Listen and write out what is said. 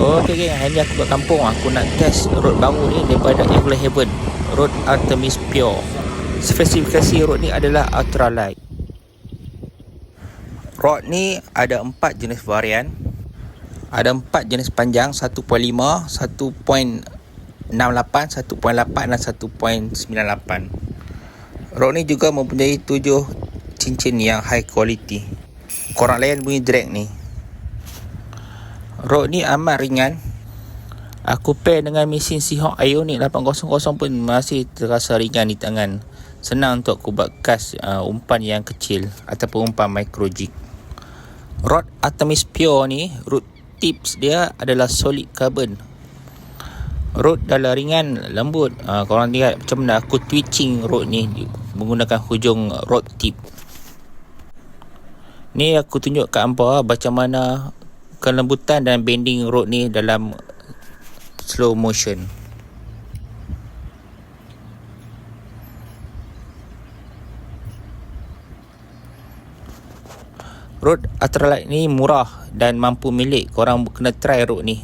Okay geng, hari ni aku kat kampung. Aku nak test road baru ni daripada Eagle Haven, road Artemis Pure. Spesifikasi road ni adalah ultralight. Rod ni ada 4 jenis varian. Ada 4 jenis panjang, 1.5, 1.68, 1.8 dan 1.98. Rod ni juga mempunyai 7 cincin yang high quality. Korang layan bunyi drag ni. Rod ni amat ringan. Aku pair dengan mesin Seahawk Ioniq 800 pun masih terasa ringan di tangan. Senang untuk aku buat cast umpan yang kecil ataupun umpan micro jig. Rod Artemis Pure ni, root tips dia adalah solid carbon. Rod adalah ringan, lembut. Korang lihat macam mana aku twitching rod ni menggunakan hujung rod tip. Ni aku tunjuk kat hampa macam mana kelembutan dan bending rod ni dalam slow motion. Rod ultralight ni murah dan mampu milik. Korang kena try rod ni.